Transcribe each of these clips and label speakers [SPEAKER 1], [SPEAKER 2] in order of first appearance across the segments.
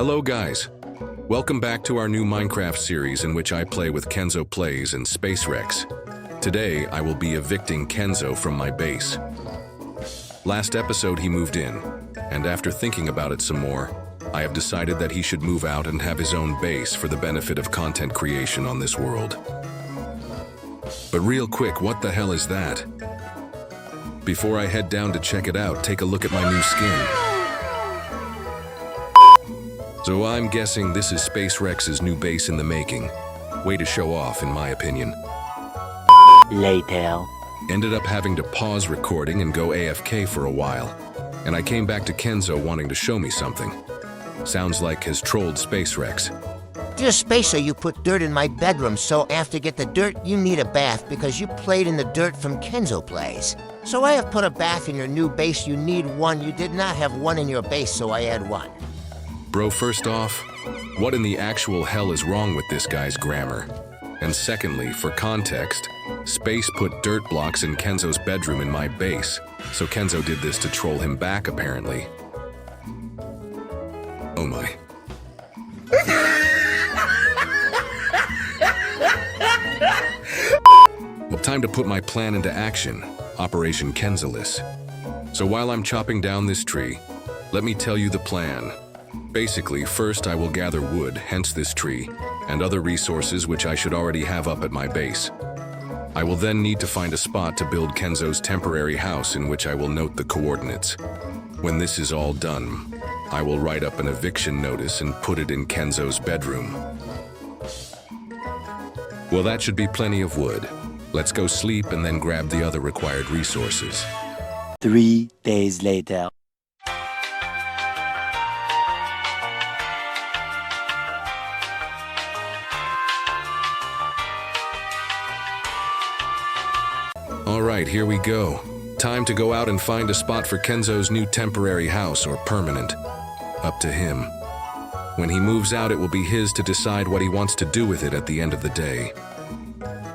[SPEAKER 1] Hello guys, welcome back to our new Minecraft series in which I play with KENZO PLAYZ and SpaceRex. Today I will be evicting Kenzo from my base. Last episode he moved in, and after thinking about it some more, I have decided that he should move out and have his own base for the benefit of content creation on this world. But real quick, what the hell is that? Before I head down to check it out, take a look at my new skin. So I'm guessing this is SpaceRex's new base in the making. Way to show off, in my opinion.
[SPEAKER 2] Later.
[SPEAKER 1] Ended up having to pause recording and go AFK for a while, and I came back to Kenzo wanting to show me something. Sounds like has trolled SpaceRex.
[SPEAKER 3] Dear Spacer, you put dirt in my bedroom, so after get the dirt, you need a bath because you played in the dirt from KENZO PLAYZ. So I have put a bath in your new base. You need one. You did not have one in your base, so I add one.
[SPEAKER 1] Bro, first off, what in the actual hell is wrong with this guy's grammar? And secondly, for context, Space put dirt blocks in Kenzo's bedroom in my base, so Kenzo did this to troll him back, apparently. Oh my. Well, time to put my plan into action, Operation Kenzolis. So while I'm chopping down this tree, let me tell you the plan. Basically, first I will gather wood, hence this tree, and other resources which I should already have up at my base. I will then need to find a spot to build Kenzo's temporary house in which I will note the coordinates. When this is all done, I will write up an eviction notice and put it in Kenzo's bedroom. Well, that should be plenty of wood. Let's go sleep and then grab the other required resources.
[SPEAKER 2] 3 days later.
[SPEAKER 1] Alright, here we go. Time to go out and find a spot for Kenzo's new temporary house, or permanent. Up to him. When he moves out, it will be his to decide what he wants to do with it at the end of the day.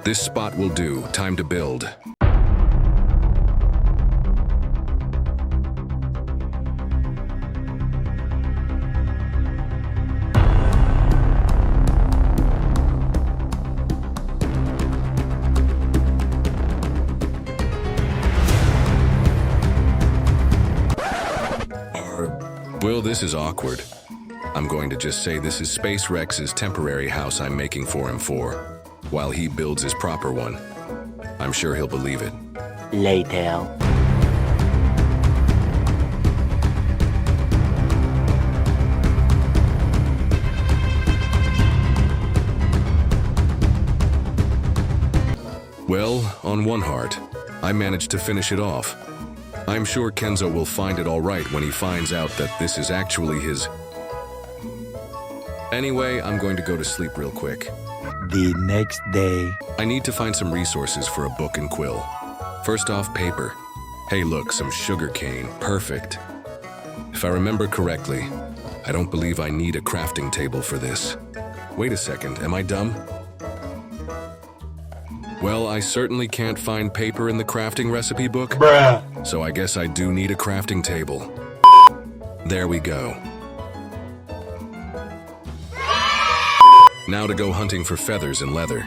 [SPEAKER 1] This spot will do. Time to build. Well, this is awkward. I'm going to just say this is SpaceRex's temporary house I'm making for him while he builds his proper one. I'm sure he'll believe it.
[SPEAKER 2] Later.
[SPEAKER 1] Well, on one heart, I managed to finish it off. I'm sure Kenzo will find it all right when he finds out that this is actually his. Anyway, I'm going to go to sleep real quick.
[SPEAKER 2] The next day.
[SPEAKER 1] I need to find some resources for a book and quill. First off, paper. Hey look, some sugar cane. Perfect. If I remember correctly, I don't believe I need a crafting table for this. Wait a second, am I dumb? Well, I certainly can't find paper in the crafting recipe book.
[SPEAKER 2] Bruh.
[SPEAKER 1] So I guess I do need a crafting table. There we go. Now to go hunting for feathers and leather.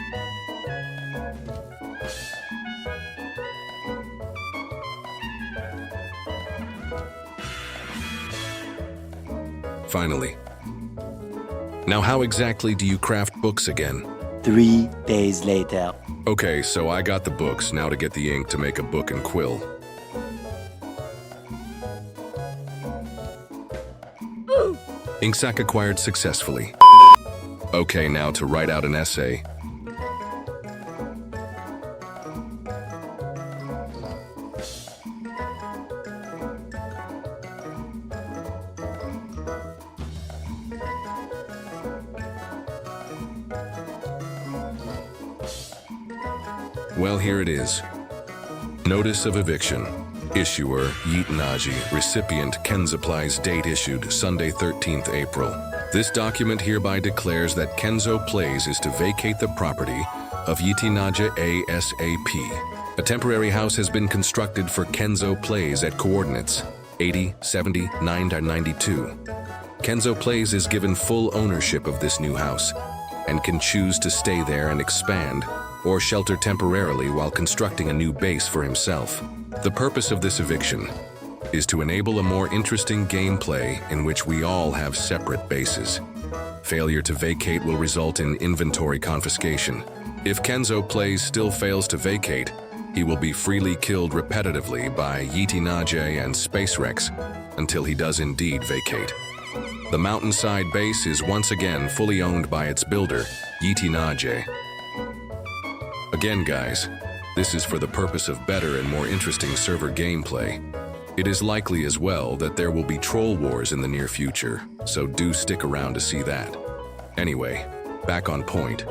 [SPEAKER 1] Finally. Now how exactly do you craft books again?
[SPEAKER 2] 3 days later.
[SPEAKER 1] Okay, so I got the books, now to get the ink to make a book and quill. Ink sac acquired successfully. Okay, now to write out an essay. Well, here it is. Notice of eviction. Issuer, HELLSTARN. Recipient, KENZO PLAYZ. Date issued, Sunday 13th April. This document hereby declares that KENZO PLAYZ is to vacate the property of HELLSTARN ASAP. A temporary house has been constructed for KENZO PLAYZ at coordinates 80, 70, 9, 92. Kenzo Plays is given full ownership of this new house and can choose to stay there and expand or shelter temporarily while constructing a new base for himself. The purpose of this eviction is to enable a more interesting gameplay in which we all have separate bases. Failure to vacate will result in inventory confiscation. If Kenzo Plays still fails to vacate, he will be freely killed repetitively by YEETsta and SpaceRex until he does indeed vacate. The mountainside base is once again fully owned by its builder, YEETsta. Again guys, this is for the purpose of better and more interesting server gameplay. It is likely as well that there will be troll wars in the near future, so do stick around to see that. Anyway, back on point.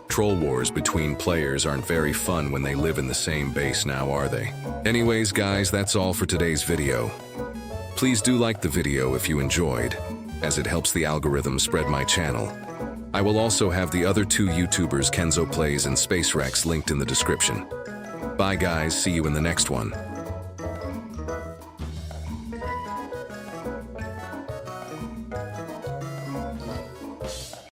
[SPEAKER 1] Troll wars between players aren't very fun when they live in the same base now, are they? Anyways guys, that's all for today's video. Please do like the video if you enjoyed, as it helps the algorithm spread my channel. I will also have the other two YouTubers, Kenzo Plays and SpaceRex, linked in the description. Bye guys, see you in the next one.